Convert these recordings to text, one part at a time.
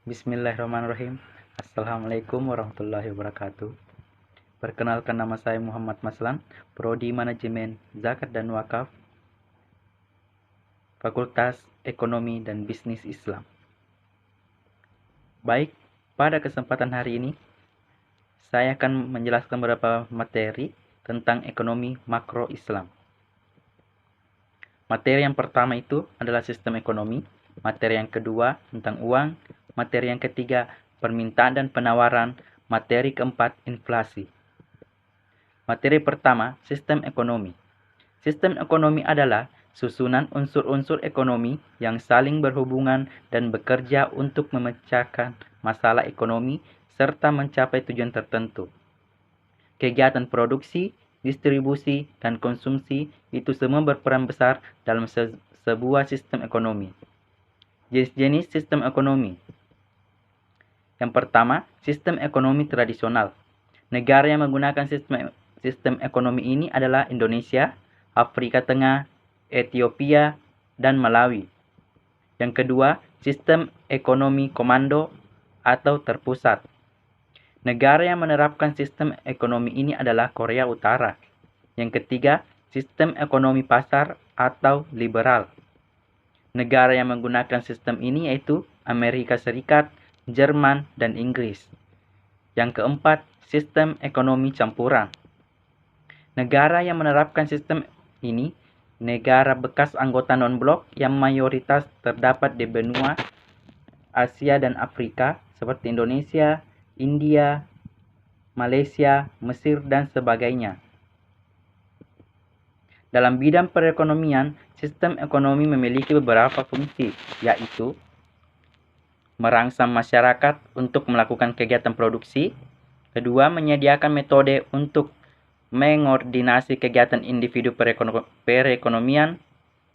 Bismillahirrahmanirrahim. Assalamualaikum warahmatullahi wabarakatuh. Perkenalkan, nama saya Muhammad Maslan, Prodi Manajemen Zakat dan Wakaf, Fakultas Ekonomi dan Bisnis Islam. Baik, pada kesempatan hari ini saya akan menjelaskan beberapa materi tentang ekonomi makro Islam. Materi yang pertama itu adalah sistem ekonomi, materi yang kedua tentang uang, materi yang ketiga permintaan dan penawaran, materi keempat inflasi. Materi pertama, sistem ekonomi. Sistem ekonomi adalah susunan unsur-unsur ekonomi yang saling berhubungan dan bekerja untuk memecahkan masalah ekonomi serta mencapai tujuan tertentu. Kegiatan produksi, distribusi, dan konsumsi itu semua berperan besar dalam sebuah sistem ekonomi. Jenis-jenis sistem ekonomi. Yang pertama, sistem ekonomi tradisional. Negara yang menggunakan sistem ekonomi ini adalah Indonesia, Afrika Tengah, Ethiopia, dan Malawi. Yang kedua, sistem ekonomi komando atau terpusat. Negara yang menerapkan sistem ekonomi ini adalah Korea Utara. Yang ketiga, sistem ekonomi pasar atau liberal. Negara yang menggunakan sistem ini yaitu Amerika Serikat, Jerman, dan Inggris. Yang keempat, sistem ekonomi campuran. Negara yang menerapkan sistem ini negara bekas anggota non-blok yang mayoritas terdapat di benua Asia dan Afrika seperti Indonesia, India, Malaysia, Mesir, dan sebagainya. Dalam bidang perekonomian, sistem ekonomi memiliki beberapa fungsi, yaitu merangsang masyarakat untuk melakukan kegiatan produksi. Kedua, menyediakan metode untuk mengordinasi kegiatan individu perekonomian.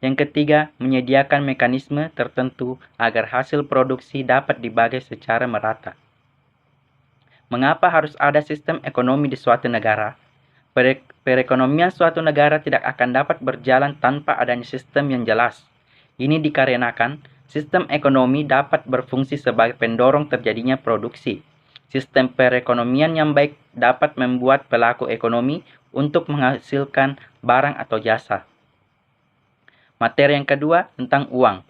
Yang ketiga, menyediakan mekanisme tertentu agar hasil produksi dapat dibagi secara merata. Mengapa harus ada sistem ekonomi di suatu negara? Perekonomian suatu negara tidak akan dapat berjalan tanpa adanya sistem yang jelas. Ini dikarenakan sistem ekonomi dapat berfungsi sebagai pendorong terjadinya produksi. Sistem perekonomian yang baik dapat membuat pelaku ekonomi untuk menghasilkan barang atau jasa. Materi yang kedua tentang uang.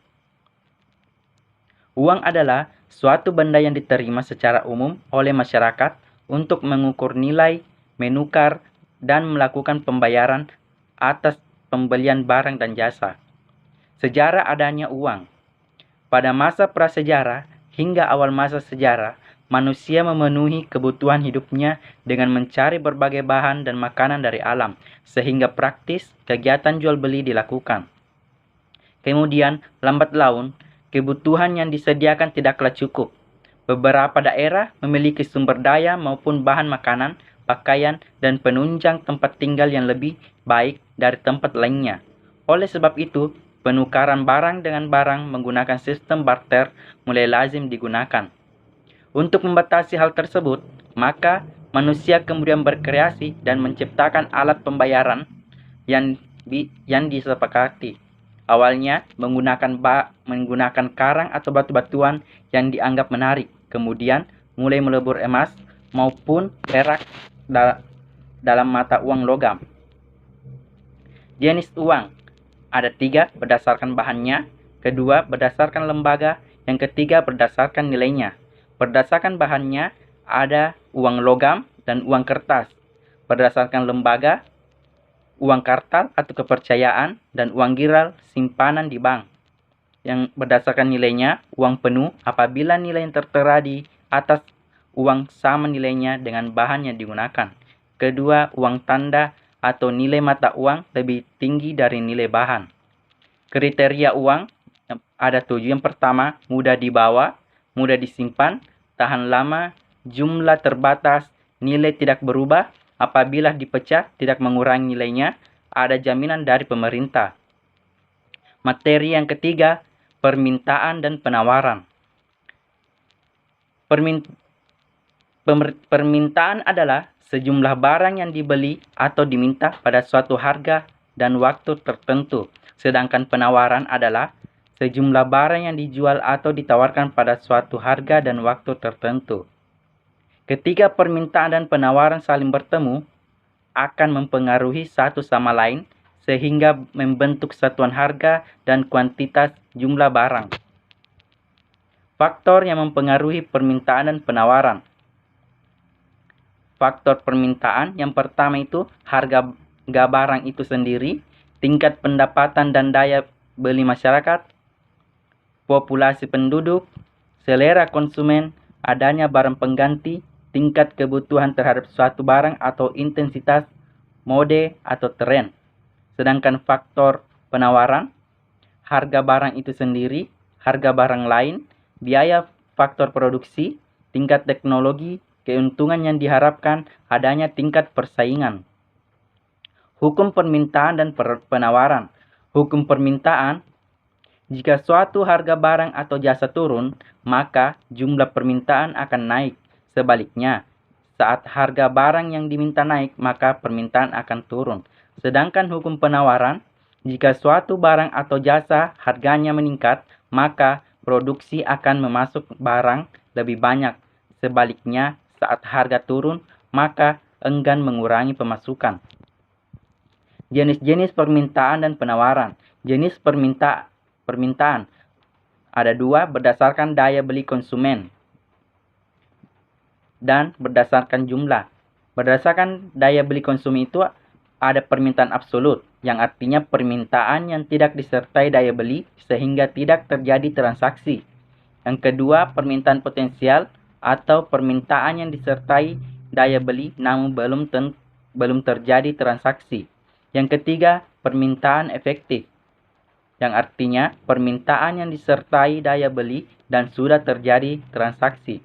Uang adalah suatu benda yang diterima secara umum oleh masyarakat untuk mengukur nilai, menukar, dan melakukan pembayaran atas pembelian barang dan jasa. Sejarah adanya uang. Pada masa prasejarah hingga awal masa sejarah, manusia memenuhi kebutuhan hidupnya dengan mencari berbagai bahan dan makanan dari alam, sehingga praktis kegiatan jual beli dilakukan. Kemudian, lambat laun, kebutuhan yang disediakan tidaklah cukup. Beberapa daerah memiliki sumber daya maupun bahan makanan, pakaian, dan penunjang tempat tinggal yang lebih baik dari tempat lainnya. Oleh sebab itu, penukaran barang dengan barang menggunakan sistem barter mulai lazim digunakan. Untuk membatasi hal tersebut, maka manusia kemudian berkreasi dan menciptakan alat pembayaran yang disepakati. Awalnya menggunakan karang atau batu-batuan yang dianggap menarik. Kemudian mulai melebur emas maupun perak dalam mata uang logam. Jenis uang ada 3 berdasarkan bahannya, kedua berdasarkan lembaga, yang ketiga berdasarkan nilainya. Berdasarkan bahannya ada uang logam dan uang kertas. Berdasarkan lembaga, uang kartal atau kepercayaan, dan uang giral simpanan di bank. Yang berdasarkan nilainya, uang penuh apabila nilai yang tertera di atas uang sama nilainya dengan bahan yang digunakan. Kedua, uang tanda atau nilai mata uang lebih tinggi dari nilai bahan. Kriteria uang ada 7. Yang pertama, mudah dibawa, mudah disimpan, tahan lama, jumlah terbatas, nilai tidak berubah, apabila dipecah tidak mengurangi nilainya, ada jaminan dari pemerintah. Materi yang ketiga, permintaan dan penawaran. Permintaan adalah sejumlah barang yang dibeli atau diminta pada suatu harga dan waktu tertentu. Sedangkan penawaran adalah sejumlah barang yang dijual atau ditawarkan pada suatu harga dan waktu tertentu. Ketika permintaan dan penawaran saling bertemu, akan mempengaruhi satu sama lain sehingga membentuk satuan harga dan kuantitas jumlah barang. Faktor yang mempengaruhi permintaan dan penawaran. Faktor permintaan yang pertama itu harga barang itu sendiri, tingkat pendapatan dan daya beli masyarakat, populasi penduduk, selera konsumen, adanya barang pengganti, tingkat kebutuhan terhadap suatu barang atau intensitas, mode atau tren. Sedangkan faktor penawaran, harga barang itu sendiri, harga barang lain, biaya faktor produksi, tingkat teknologi, keuntungan yang diharapkan, adanya tingkat persaingan. Hukum permintaan dan penawaran. Hukum permintaan, jika suatu harga barang atau jasa turun, maka jumlah permintaan akan naik. Sebaliknya, saat harga barang yang diminta naik, maka permintaan akan turun. Sedangkan hukum penawaran, jika suatu barang atau jasa harganya meningkat, maka produksi akan memasuk barang lebih banyak. Sebaliknya, saat harga turun, maka enggan mengurangi pemasukan. Jenis-jenis permintaan dan penawaran. Jenis permintaan ada dua berdasarkan daya beli konsumen dan berdasarkan jumlah. Berdasarkan daya beli konsumen itu ada permintaan absolut, yang artinya permintaan yang tidak disertai daya beli sehingga tidak terjadi transaksi. Yang kedua, permintaan potensial atau permintaan yang disertai daya beli namun belum terjadi transaksi. Yang ketiga, permintaan efektif, yang artinya permintaan yang disertai daya beli dan sudah terjadi transaksi.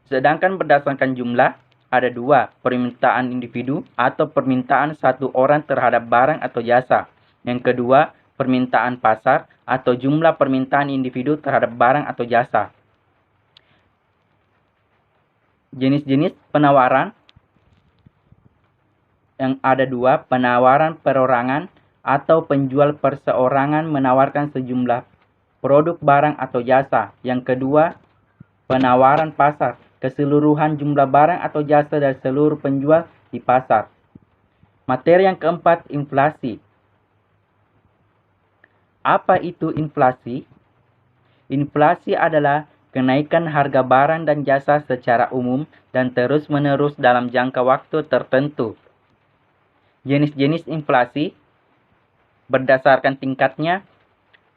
Sedangkan berdasarkan jumlah, ada dua, permintaan individu atau permintaan satu orang terhadap barang atau jasa. Yang kedua, permintaan pasar atau jumlah permintaan individu terhadap barang atau jasa. Jenis-jenis penawaran yang ada dua, penawaran perorangan atau penjual perseorangan menawarkan sejumlah produk barang atau jasa. Yang kedua, penawaran pasar, keseluruhan jumlah barang atau jasa dari seluruh penjual di pasar. Materi yang keempat, inflasi. Apa itu inflasi? Inflasi adalah kenaikan harga barang dan jasa secara umum dan terus-menerus dalam jangka waktu tertentu. Jenis-jenis inflasi berdasarkan tingkatnya,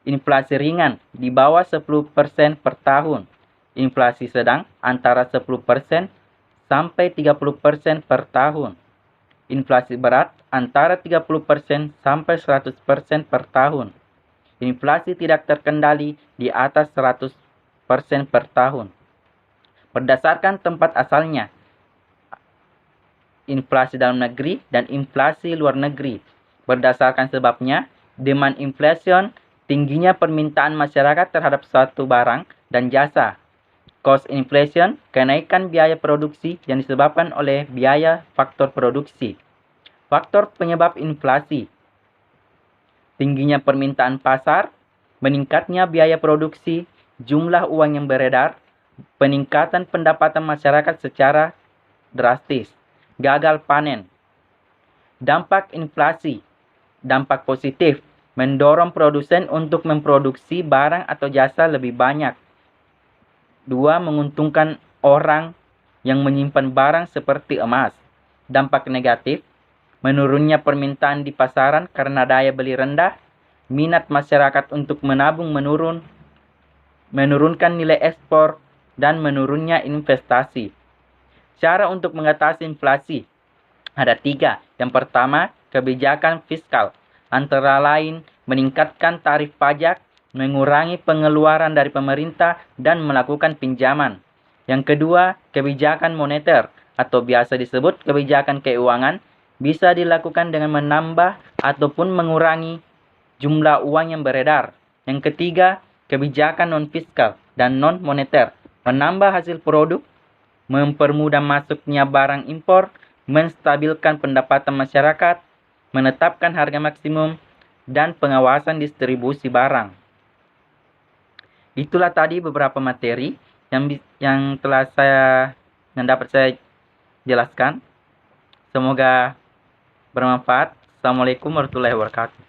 inflasi ringan di bawah 10% per tahun, inflasi sedang antara 10% sampai 30% per tahun, inflasi berat antara 30% sampai 100% per tahun, inflasi tidak terkendali di atas 100% per tahun. Berdasarkan tempat asalnya, inflasi dalam negeri dan inflasi luar negeri. Berdasarkan sebabnya, demand inflation, tingginya permintaan masyarakat terhadap suatu barang dan jasa. Cost inflation, kenaikan biaya produksi yang disebabkan oleh biaya faktor produksi. Faktor penyebab inflasi, tingginya permintaan pasar, meningkatnya biaya produksi, jumlah uang yang beredar, peningkatan pendapatan masyarakat secara drastis. Gagal panen. Dampak inflasi. Dampak positif, mendorong produsen untuk memproduksi barang atau jasa lebih banyak. 2. Menguntungkan orang yang menyimpan barang seperti emas. Dampak negatif, menurunnya permintaan di pasaran karena daya beli rendah, minat masyarakat untuk menabung menurunkan nilai ekspor, dan menurunnya investasi. Cara untuk mengatasi inflasi ada 3. Yang pertama, kebijakan fiskal. Antara lain, meningkatkan tarif pajak, mengurangi pengeluaran dari pemerintah, dan melakukan pinjaman. Yang kedua, kebijakan moneter atau biasa disebut kebijakan keuangan, bisa dilakukan dengan menambah ataupun mengurangi jumlah uang yang beredar. Yang ketiga, kebijakan non-fiskal dan non-moneter, menambah hasil produk, mempermudah masuknya barang impor, menstabilkan pendapatan masyarakat, menetapkan harga maksimum, dan pengawasan distribusi barang. Itulah tadi beberapa materi yang dapat saya jelaskan. Semoga bermanfaat. Assalamualaikum warahmatullahi wabarakatuh.